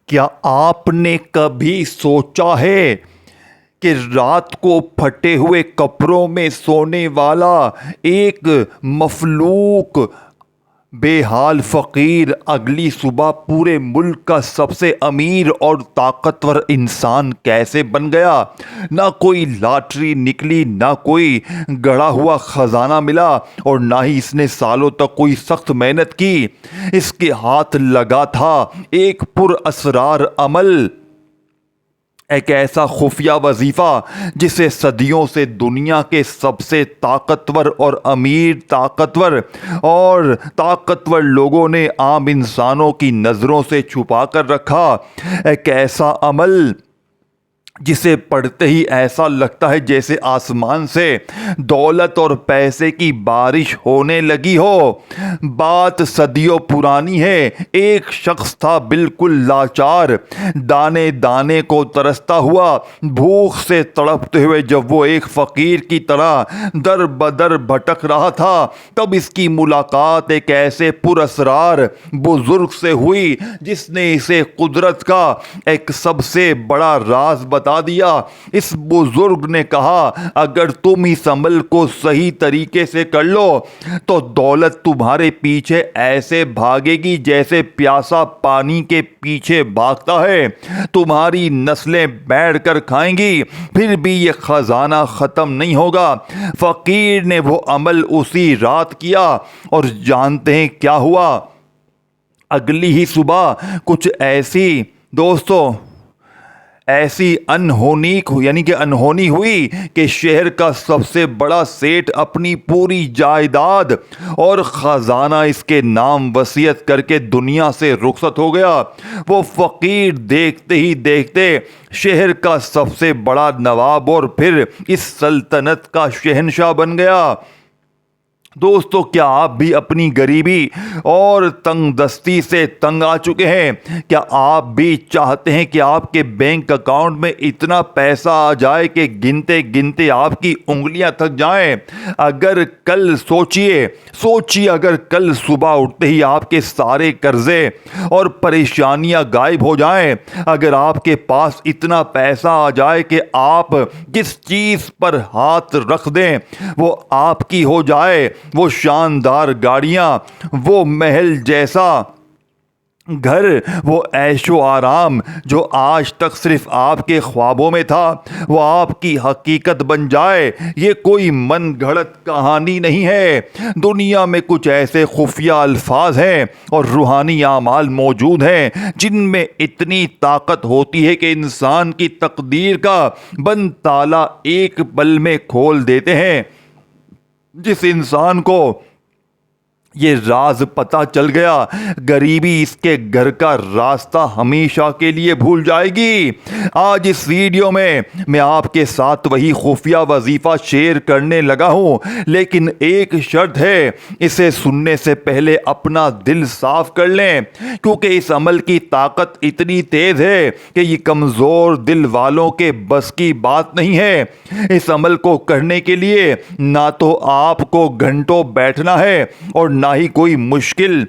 کیا آپ نے کبھی سوچا ہے کہ رات کو پھٹے ہوئے کپڑوں میں سونے والا ایک مفلوک بے حال فقیر اگلی صبح پورے ملک کا سب سے امیر اور طاقتور انسان کیسے بن گیا؟ نہ کوئی لاٹری نکلی، نہ کوئی گڑھا ہوا خزانہ ملا، اور نہ ہی اس نے سالوں تک کوئی سخت محنت کی۔ اس کے ہاتھ لگا تھا ایک پر اسرار عمل، ایک ایسا خفیہ وظیفہ جسے صدیوں سے دنیا کے سب سے طاقتور اور طاقتور لوگوں نے عام انسانوں کی نظروں سے چھپا کر رکھا۔ ایک ایسا عمل جسے پڑھتے ہی ایسا لگتا ہے جیسے آسمان سے دولت اور پیسے کی بارش ہونے لگی ہو۔ بات صدیوں پرانی ہے۔ ایک شخص تھا بالکل لاچار، دانے دانے کو ترستا ہوا، بھوک سے تڑپتے ہوئے۔ جب وہ ایک فقیر کی طرح در بدر بھٹک رہا تھا، تب اس کی ملاقات ایک ایسے پر اسرار بزرگ سے ہوئی جس نے اسے قدرت کا ایک سب سے بڑا راز بتا دیا۔ اس بزرگ نے کہا، اگر تم اس عمل کو صحیح طریقے سے کر لو تو دولت تمہارے پیچھے ایسے بھاگے گی جیسے پیاسا پانی کے پیچھے بھاگتا ہے۔ تمہاری نسلیں بیٹھ کر کھائیں گی، پھر بھی یہ خزانہ ختم نہیں ہوگا۔ فقیر نے وہ عمل اسی رات کیا، اور جانتے ہیں کیا ہوا؟ اگلی ہی صبح کچھ ایسی انہونی ہوئی کہ شہر کا سب سے بڑا سیٹ اپنی پوری جائیداد اور خزانہ اس کے نام وصیت کر کے دنیا سے رخصت ہو گیا۔ وہ فقیر دیکھتے ہی دیکھتے شہر کا سب سے بڑا نواب اور پھر اس سلطنت کا شہنشاہ بن گیا۔ دوستو، کیا آپ بھی اپنی غریبی اور تنگ دستی سے تنگ آ چکے ہیں؟ کیا آپ بھی چاہتے ہیں کہ آپ کے بینک اکاؤنٹ میں اتنا پیسہ آ جائے کہ گنتے گنتے آپ کی انگلیاں تھک جائیں؟ اگر کل صبح اٹھتے ہی آپ کے سارے قرضے اور پریشانیاں غائب ہو جائیں، اگر آپ کے پاس اتنا پیسہ آ جائے کہ آپ جس چیز پر ہاتھ رکھ دیں وہ آپ کی ہو جائے، وہ شاندار گاڑیاں، وہ محل جیسا گھر، وہ عیش و آرام جو آج تک صرف آپ کے خوابوں میں تھا، وہ آپ کی حقیقت بن جائے۔ یہ کوئی من گھڑت کہانی نہیں ہے۔ دنیا میں کچھ ایسے خفیہ الفاظ ہیں اور روحانی اعمال موجود ہیں جن میں اتنی طاقت ہوتی ہے کہ انسان کی تقدیر کا بند تالا ایک پل میں کھول دیتے ہیں۔ جس انسان کو یہ راز پتہ چل گیا، غریبی اس کے گھر کا راستہ ہمیشہ کے لیے بھول جائے گی۔ آج اس ویڈیو میں آپ کے ساتھ وہی خفیہ وظیفہ شیئر کرنے لگا ہوں، لیکن ایک شرط ہے، اسے سننے سے پہلے اپنا دل صاف کر لیں، کیونکہ اس عمل کی طاقت اتنی تیز ہے کہ یہ کمزور دل والوں کے بس کی بات نہیں ہے۔ اس عمل کو کرنے کے لیے نہ تو آپ کو گھنٹوں بیٹھنا ہے اور نہ ہی کوئی مشکل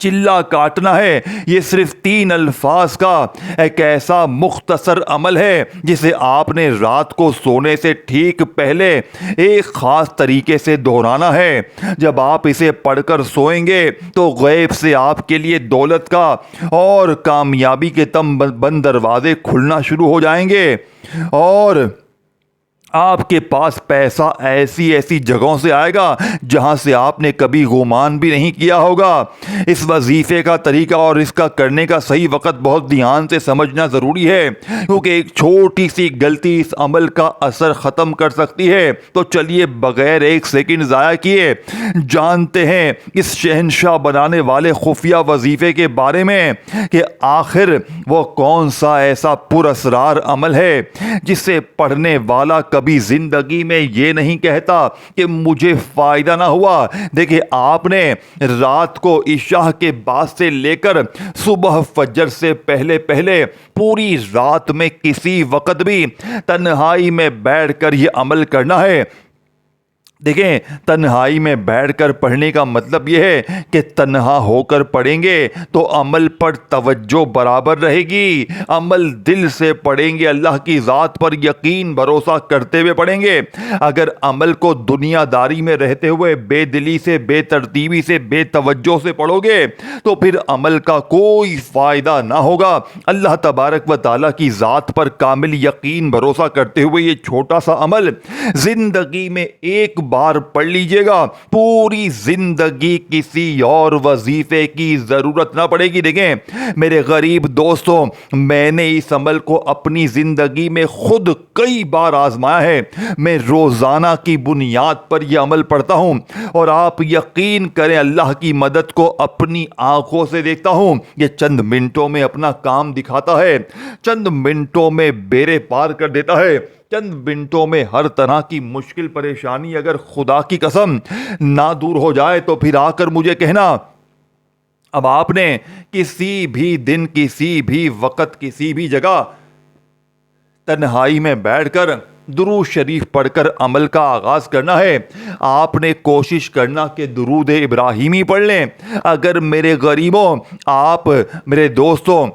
چلا کاٹنا ہے۔ یہ صرف 3 الفاظ کا ایک ایسا مختصر عمل ہے جسے آپ نے رات کو سونے سے ٹھیک پہلے ایک خاص طریقے سے دہرانا ہے۔ جب آپ اسے پڑھ کر سوئیں گے تو غیب سے آپ کے لیے دولت کا اور کامیابی کے بند دروازے کھلنا شروع ہو جائیں گے، اور آپ کے پاس پیسہ ایسی جگہوں سے آئے گا جہاں سے آپ نے کبھی گمان بھی نہیں کیا ہوگا۔ اس وظیفے کا طریقہ اور اس کا کرنے کا صحیح وقت بہت دھیان سے سمجھنا ضروری ہے، کیونکہ ایک چھوٹی سی غلطی اس عمل کا اثر ختم کر سکتی ہے۔ تو چلیے بغیر ایک سیکنڈ ضائع کیے جانتے ہیں اس شہنشاہ بنانے والے خفیہ وظیفے کے بارے میں کہ آخر وہ کون سا ایسا پر اسرار عمل ہے جسے پڑھنے والا کبھی زندگی میں یہ نہیں کہتا کہ مجھے فائدہ نہ ہوا۔ دیکھیں، آپ نے رات کو عشاء کے بعد سے لے کر صبح فجر سے پہلے پوری رات میں کسی وقت بھی تنہائی میں بیٹھ کر یہ عمل کرنا ہے۔ دیکھیں، تنہائی میں بیٹھ کر پڑھنے کا مطلب یہ ہے کہ تنہا ہو کر پڑھیں گے تو عمل پر توجہ برابر رہے گی، عمل دل سے پڑھیں گے، اللہ کی ذات پر یقین بھروسہ کرتے ہوئے پڑھیں گے۔ اگر عمل کو دنیا داری میں رہتے ہوئے بے دلی سے، بے ترتیبی سے، بے توجہ سے پڑھو گے تو پھر عمل کا کوئی فائدہ نہ ہوگا۔ اللہ تبارک و تعالیٰ کی ذات پر کامل یقین بھروسہ کرتے ہوئے یہ چھوٹا سا عمل زندگی میں ایک بار پڑھ لیجئے گا، پوری زندگی کسی اور وظیفے کی ضرورت نہ پڑے گی۔ دیکھیں میرے غریب دوستوں، میں نے اس عمل کو اپنی زندگی میں خود کئی بار آزمایا ہے۔ میں روزانہ کی بنیاد پر یہ عمل پڑھتا ہوں اور آپ یقین کریں اللہ کی مدد کو اپنی آنکھوں سے دیکھتا ہوں۔ یہ چند منٹوں میں اپنا کام دکھاتا ہے، چند منٹوں میں بیڑے پار کر دیتا ہے، چند منٹوں میں ہر طرح کی مشکل پریشانی اگر خدا کی قسم نہ دور ہو جائے تو پھر آ کر مجھے کہنا۔ اب آپ نے کسی بھی دن، کسی بھی وقت، کسی بھی جگہ تنہائی میں بیٹھ کر درود شریف پڑھ کر عمل کا آغاز کرنا ہے۔ آپ نے کوشش کرنا کہ درود ابراہیمی پڑھ لیں۔ اگر میرے غریبوں، آپ میرے دوستوں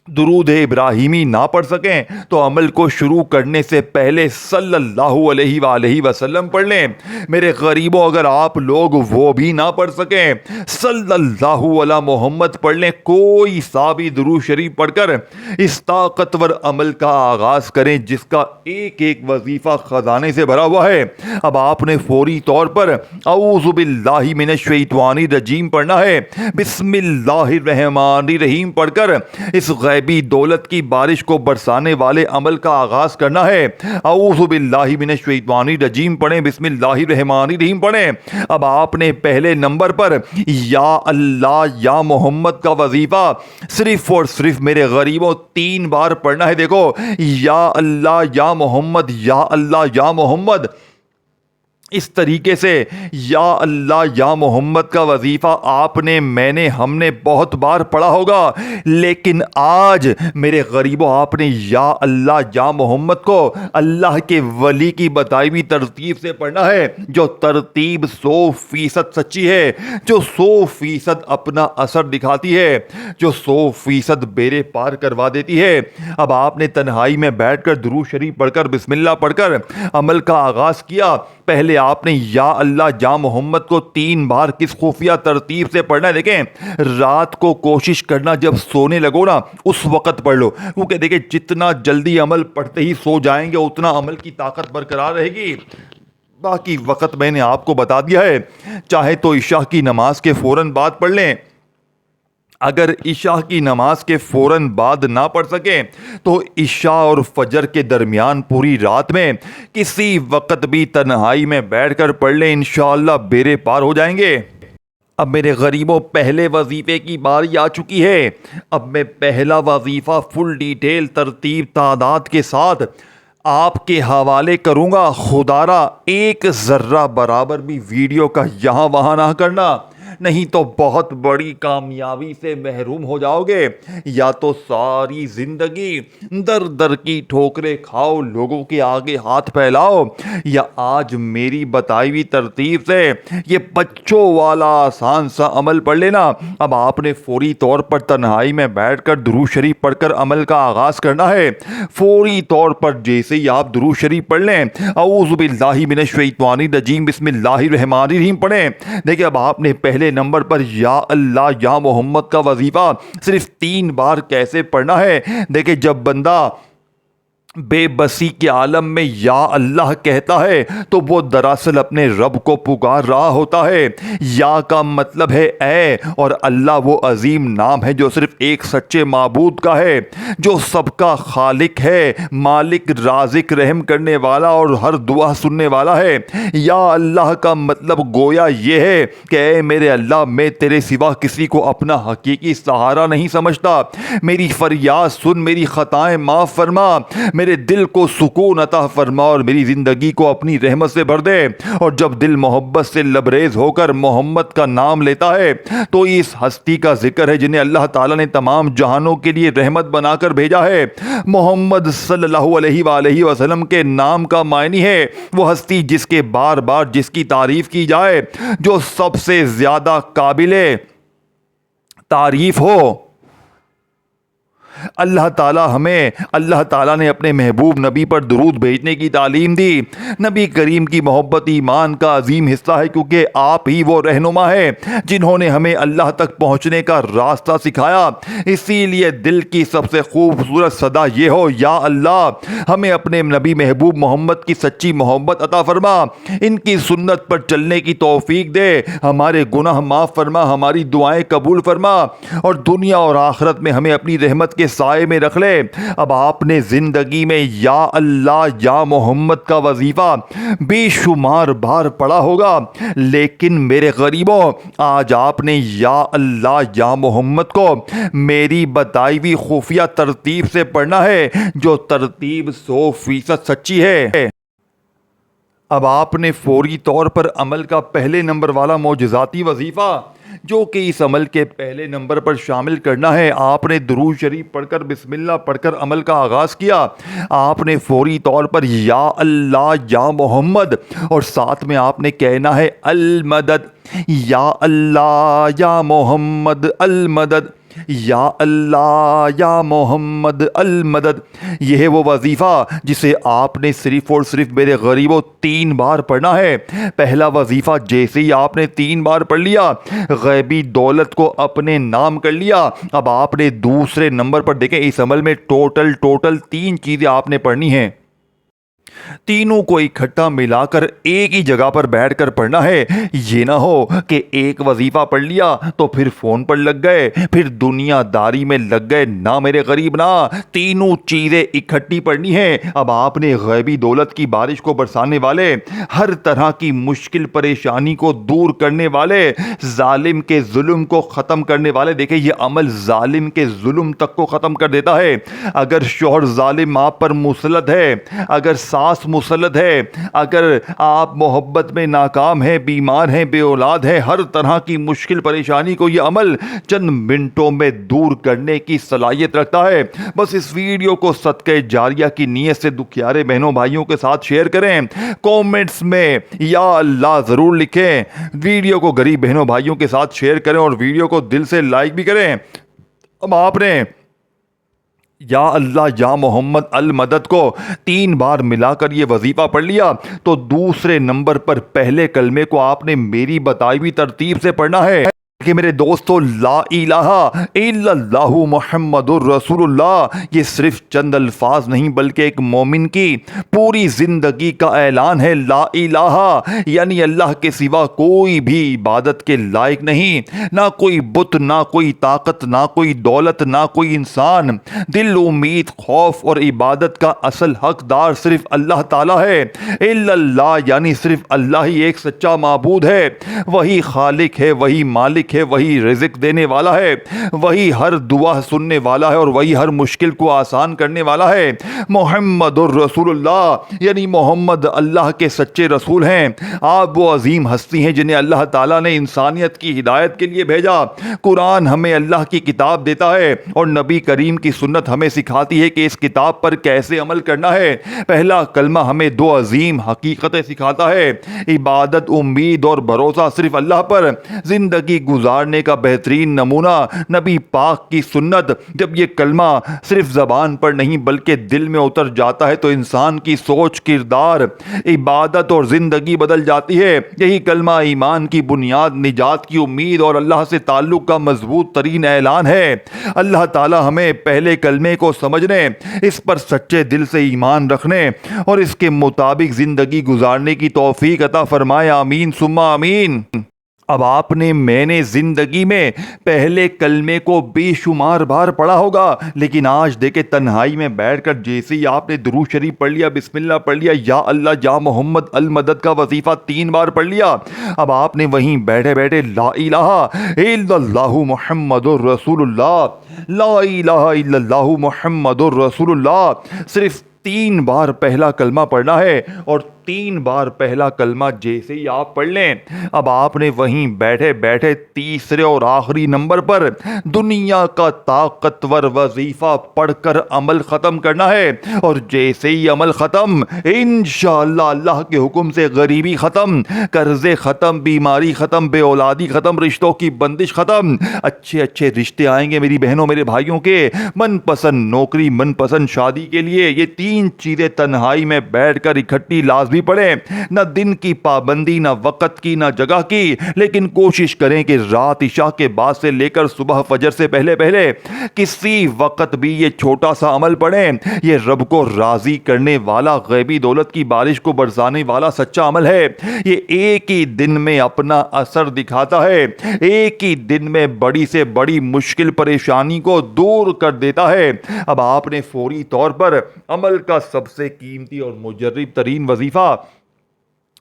درود ابراہیمی نہ پڑھ سکیں تو عمل کو شروع کرنے سے پہلے صلی اللہ علیہ وآلہ وسلم پڑھ لیں۔ میرے غریبوں، اگر آپ لوگ وہ بھی نہ پڑھ سکیں، صلی اللہ علی محمد پڑھ لیں۔ کوئی سا بھی درود شریف پڑھ کر اس طاقتور عمل کا آغاز کریں جس کا ایک ایک وظیفہ خزانے سے بھرا ہوا ہے۔ اب آپ نے فوری طور پر اعوذ باللہ من الشیطان الرجیم پڑھنا ہے۔ بسم اللہ الرحمن الرحیم پڑھ کر اس غیبی دولت کی بارش کو برسانے والے عمل کا آغاز کرنا ہے۔ اعوذ باللہ من الشیطان الرجیم پڑھیں، بسم اللہ الرحمن الرحیم پڑھیں۔ اب آپ نے پہلے نمبر پر یا اللہ یا محمد کا وظیفہ صرف اور صرف میرے غریبوں 3 بار پڑھنا ہے۔ دیکھو، یا اللہ یا محمد، یا اللہ یا محمد، اس طریقے سے یا اللہ یا محمد کا وظیفہ آپ نے، میں نے، ہم نے بہت بار پڑھا ہوگا، لیکن آج میرے غریبوں آپ نے یا اللہ یا محمد کو اللہ کے ولی کی بتائی ہوئی ترتیب سے پڑھنا ہے، جو ترتیب 100% سچی ہے، جو 100% اپنا اثر دکھاتی ہے، جو 100% بیڑے پار کروا دیتی ہے۔ اب آپ نے تنہائی میں بیٹھ کر درود شریف پڑھ کر، بسم اللہ پڑھ کر عمل کا آغاز کیا۔ پہلے آپ نے یا اللہ یا محمد کو 3 بار کس خفیہ ترتیب سے پڑھنا ہے۔ دیکھیں، رات کو کوشش کرنا جب سونے لگو نا اس وقت پڑھ لو، کیونکہ دیکھیں جتنا جلدی عمل پڑھتے ہی سو جائیں گے اتنا عمل کی طاقت برقرار رہے گی۔ باقی وقت میں نے آپ کو بتا دیا ہے، چاہے تو عشاء کی نماز کے فوراً بعد پڑھ لیں، اگر عشاء کی نماز کے فوراً بعد نہ پڑھ سکیں تو عشاء اور فجر کے درمیان پوری رات میں کسی وقت بھی تنہائی میں بیٹھ کر پڑھ لیں، انشاءاللہ بیڑے پار ہو جائیں گے۔ اب میرے غریبوں، پہلے وظیفے کی باری آ چکی ہے۔ اب میں پہلا وظیفہ فل ڈیٹیل، ترتیب، تعداد کے ساتھ آپ کے حوالے کروں گا۔ خدارا ایک ذرہ برابر بھی ویڈیو کا یہاں وہاں نہ کرنا، نہیں تو بہت بڑی کامیابی سے محروم ہو جاؤ گے۔ یا تو ساری زندگی در در کی ٹھوکریں کھاؤ، لوگوں کے آگے ہاتھ پھیلاؤ، یا آج میری بتائی ہوئی ترتیب سے یہ بچوں والا آسان سا عمل پڑھ لینا۔ اب آپ نے فوری طور پر تنہائی میں بیٹھ کر درود شریف پڑھ کر عمل کا آغاز کرنا ہے۔ فوری طور پر جیسے ہی آپ درود شریف پڑھ لیں، اعوذ باللہ من الشیطان الرجیم، بسم اللہ الرحمن الرحیم پڑھیں۔ دیکھیں، اب آپ نے پہلے نمبر پر یا اللہ یا محمد کا وظیفہ صرف 3 بار کیسے پڑھنا ہے۔ دیکھیں، جب بندہ بے بسی کے عالم میں یا اللہ کہتا ہے تو وہ دراصل اپنے رب کو پکار رہا ہوتا ہے۔ یا کا مطلب ہے اے، اور اللہ وہ عظیم نام ہے جو صرف ایک سچے معبود کا ہے، جو سب کا خالق ہے، مالک، رازق، رحم کرنے والا اور ہر دعا سننے والا ہے۔ یا اللہ کا مطلب گویا یہ ہے کہ اے میرے اللہ، میں تیرے سوا کسی کو اپنا حقیقی سہارا نہیں سمجھتا، میری فریاد سن، میری خطائیں معاف فرما۔ میرے میرے دل کو سکون عطا فرما اور میری زندگی کو اپنی رحمت سے بھر دے۔ اور جب دل محبت سے لبریز ہو کر محمد کا نام لیتا ہے تو اس ہستی کا ذکر ہے جنہیں اللہ تعالیٰ نے تمام جہانوں کے لیے رحمت بنا کر بھیجا ہے۔ محمد صلی اللہ علیہ وآلہ وسلم کے نام کا معنی ہے وہ ہستی جس کے بار بار جس کی تعریف کی جائے، جو سب سے زیادہ قابل تعریف ہو۔ اللہ تعالیٰ نے اپنے محبوب نبی پر درود بھیجنے کی تعلیم دی۔ نبی کریم کی محبت ایمان کا عظیم حصہ ہے، کیونکہ آپ ہی وہ رہنما ہے جنہوں نے ہمیں اللہ تک پہنچنے کا راستہ سکھایا۔ اسی لیے دل کی سب سے خوبصورت صدا یہ ہو، یا اللہ ہمیں اپنے نبی محبوب محمد کی سچی محبت عطا فرما، ان کی سنت پر چلنے کی توفیق دے، ہمارے گناہ معاف فرما، ہماری دعائیں قبول فرما، اور دنیا اور آخرت میں ہمیں اپنی رحمت کے سائے میں رکھ لے۔ اب آپ نے زندگی میں یا اللہ یا محمد کا وظیفہ بے شمار بار پڑھا ہوگا، لیکن میرے غریبوں آج آپ نے یا اللہ یا محمد کو میری بتائی ہوئی خفیہ ترتیب سے پڑھنا ہے، جو ترتیب 100% سچی ہے۔ اب آپ نے فوری طور پر عمل کا پہلے نمبر والا معجزاتی وظیفہ جو کہ اس عمل کے پہلے نمبر پر شامل کرنا ہے، آپ نے درود شریف پڑھ کر بسم اللہ پڑھ کر عمل کا آغاز کیا۔ آپ نے فوری طور پر یا اللہ یا محمد اور ساتھ میں آپ نے کہنا ہے المدد، یا اللہ یا محمد المدد، یا اللہ یا محمد المدد۔ یہ ہے وہ وظیفہ جسے آپ نے صرف اور صرف میرے غریبوں 3 بار پڑھنا ہے۔ پہلا وظیفہ جیسے ہی آپ نے 3 بار پڑھ لیا، غیبی دولت کو اپنے نام کر لیا۔ اب آپ نے دوسرے نمبر پر دیکھیں، اس عمل میں ٹوٹل 3 چیزیں آپ نے پڑھنی ہیں، تینوں کو اکٹھا ملا کر ایک ہی جگہ پر بیٹھ کر پڑھنا ہے۔ یہ نہ ہو کہ ایک وظیفہ پڑھ لیا تو پھر فون پر لگ گئے، پھر دنیا داری میں لگ گئے، نہ میرے غریب نہ، تینوں چیزیں اکٹھی پڑھنی ہیں۔ اب آپ نے غیبی دولت کی بارش کو برسانے والے، ہر طرح کی مشکل پریشانی کو دور کرنے والے، ظالم کے ظلم کو ختم کرنے والے، دیکھیں یہ عمل ظالم کے ظلم تک کو ختم کر دیتا ہے۔ اگر شوہر ظالم آپ پر مسلط ہے، اگر ساس مسلط ہے، اگر آپ محبت میں ناکام ہیں، بیمار ہیں، بے اولاد ہیں، ہر طرح کی مشکل پریشانی کو یہ عمل چند منٹوں میں دور کرنے کی صلاحیت رکھتا ہے۔ بس اس ویڈیو کو صدقہ جاریہ کی نیت سے دکھیارے بہنوں بھائیوں کے ساتھ شیئر کریں، کومنٹس میں یا اللہ ضرور لکھیں، ویڈیو کو غریب بہنوں بھائیوں کے ساتھ شیئر کریں اور ویڈیو کو دل سے لائک بھی کریں۔ اب آپ نے یا اللہ یا محمد المدد کو 3 بار ملا کر یہ وظیفہ پڑھ لیا تو دوسرے نمبر پر پہلے کلمے کو آپ نے میری بتائی ہوئی ترتیب سے پڑھنا ہے کہ میرے دوستو، لا الہ الا اللہ محمد الرسول اللہ یہ صرف چند الفاظ نہیں بلکہ ایک مومن کی پوری زندگی کا اعلان ہے۔ لا الہ یعنی اللہ کے سوا کوئی بھی عبادت کے لائق نہیں، نہ کوئی بت، نہ کوئی طاقت، نہ کوئی دولت، نہ کوئی انسان۔ دل، امید، خوف اور عبادت کا اصل حقدار صرف اللہ تعالیٰ ہے۔ الا اللہ یعنی صرف اللہ ہی ایک سچا معبود ہے، وہی خالق ہے، وہی مالک ہے، وہی رزق دینے والا ہے، وہی ہر دعا سننے والا ہے اور وہی ہر مشکل کو آسان کرنے والا ہے۔ محمد الرسول اللہ یعنی محمد اللہ کے سچے رسول ہیں۔ آپ وہ عظیم ہستی ہیں جنہیں اللہ تعالیٰ نے انسانیت کی ہدایت کے لیے بھیجا۔ قرآن ہمیں اللہ کی کتاب دیتا ہے اور نبی کریم کی سنت ہمیں سکھاتی ہے کہ اس کتاب پر کیسے عمل کرنا ہے۔ پہلا کلمہ ہمیں 2 عظیم حقیقتیں سکھاتا ہے، عبادت، امید اور بھروسہ صرف اللہ پر۔ زندگی گزارنے کا بہترین نمونہ نبی پاک کی سنت۔ جب یہ کلمہ صرف زبان پر نہیں بلکہ دل میں اتر جاتا ہے تو انسان کی سوچ، کردار، عبادت اور زندگی بدل جاتی ہے۔ یہی کلمہ ایمان کی بنیاد، نجات کی امید اور اللہ سے تعلق کا مضبوط ترین اعلان ہے۔ اللہ تعالی ہمیں پہلے کلمے کو سمجھنے، اس پر سچے دل سے ایمان رکھنے اور اس کے مطابق زندگی گزارنے کی توفیق عطا فرمائے، آمین ثم آمین۔ اب آپ نے، میں نے زندگی میں پہلے کلمے کو بے شمار بار پڑھا ہوگا، لیکن آج دیکھیں تنہائی میں بیٹھ کر جیسے ہی آپ نے درود شریف پڑھ لیا، بسم اللہ پڑھ لیا، یا اللہ یا محمد المدد کا وظیفہ 3 بار پڑھ لیا، اب آپ نے وہیں بیٹھے بیٹھے لا الہ الا اللہ محمد الرسول اللہ، لا الہ الا اللہ محمد الرسول اللہ صرف 3 بار پہلا کلمہ پڑھنا ہے اور 3 بار پہلا کلمہ جیسے ہی آپ پڑھ لیں اب آپ نے وہیں بیٹھے بیٹھے تیسرے اور آخری نمبر پر دنیا کا طاقتور وظیفہ پڑھ کر عمل ختم کرنا ہے، اور جیسے ہی عمل ختم انشاءاللہ اللہ کے حکم سے غریبی ختم، قرضے ختم، بیماری ختم، بے اولادی ختم، رشتوں کی بندش ختم، اچھے اچھے رشتے آئیں گے میری بہنوں میرے بھائیوں کے، من پسند نوکری، من پسند شادی کے لیے یہ 3 چیزیں تنہائی میں بیٹھ کر اکٹھی لازمی پڑھیں، نہ دن کی پابندی، نہ وقت کی، نہ جگہ کی، لیکن کوشش کریں کہ رات عشاء کے بعد سے لے کر صبح فجر سے پہلے پہلے کسی وقت بھی یہ چھوٹا سا عمل پڑھیں۔ یہ رب کو راضی کرنے والا، غیبی دولت کی بارش کو برسانے والا سچا عمل ہے۔ یہ ایک ہی دن میں اپنا اثر دکھاتا ہے، ایک ہی دن میں بڑی سے بڑی مشکل پریشانی کو دور کر دیتا ہے۔ اب آپ نے فوری طور پر عمل کا سب سے قیمتی اور مجرب ترین وظیفہ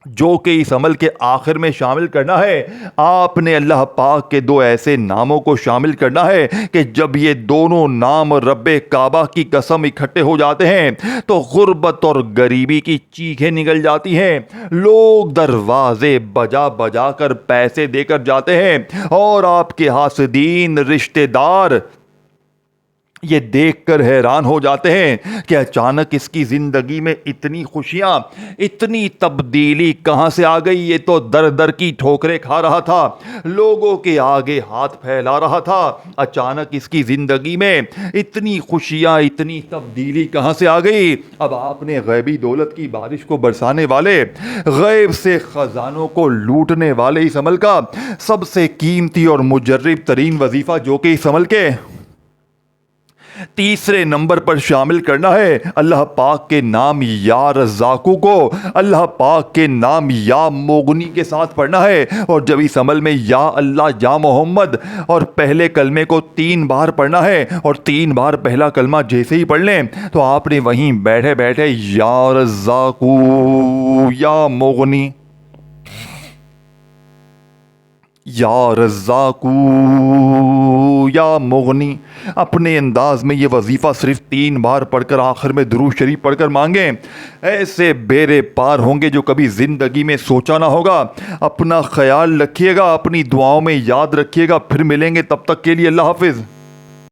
جو کہ اس عمل کے آخر میں شامل کرنا ہے، آپ نے اللہ پاک کے 2 ایسے ناموں کو شامل کرنا ہے کہ جب یہ دونوں نام رب کعبہ کی قسم اکٹھے ہو جاتے ہیں تو غربت اور غریبی کی چیخیں نکل جاتی ہیں، لوگ دروازے بجا بجا کر پیسے دے کر جاتے ہیں، اور آپ کے حاسدین رشتہ دار یہ دیکھ کر حیران ہو جاتے ہیں کہ اچانک اس کی زندگی میں اتنی خوشیاں، اتنی تبدیلی کہاں سے آ گئی؟ یہ تو در در کی ٹھوکریں کھا رہا تھا، لوگوں کے آگے ہاتھ پھیلا رہا تھا، اچانک اس کی زندگی میں اتنی خوشیاں، اتنی تبدیلی کہاں سے آ گئی؟ اب آپ نے غیبی دولت کی بارش کو برسانے والے، غیب سے خزانوں کو لوٹنے والے اس عمل کا سب سے قیمتی اور مجرب ترین وظیفہ جو کہ اس عمل کے تیسرے نمبر پر شامل کرنا ہے، اللہ پاک کے نام یا رزاقو کو اللہ پاک کے نام یا مغنی کے ساتھ پڑھنا ہے، اور جب اس عمل میں یا اللہ یا محمد اور پہلے کلمے کو 3 بار پڑھنا ہے اور 3 بار پہلا کلمہ جیسے ہی پڑھ لیں تو آپ نے وہیں بیٹھے بیٹھے یا رزاقو یا مغنی، یا رزاقو یا مغنی اپنے انداز میں یہ وظیفہ صرف 3 بار پڑھ کر آخر میں درود شریف پڑھ کر مانگیں، ایسے بیڑے پار ہوں گے جو کبھی زندگی میں سوچا نہ ہوگا۔ اپنا خیال رکھیے گا، اپنی دعاؤں میں یاد رکھیے گا، پھر ملیں گے، تب تک کے لیے اللہ حافظ۔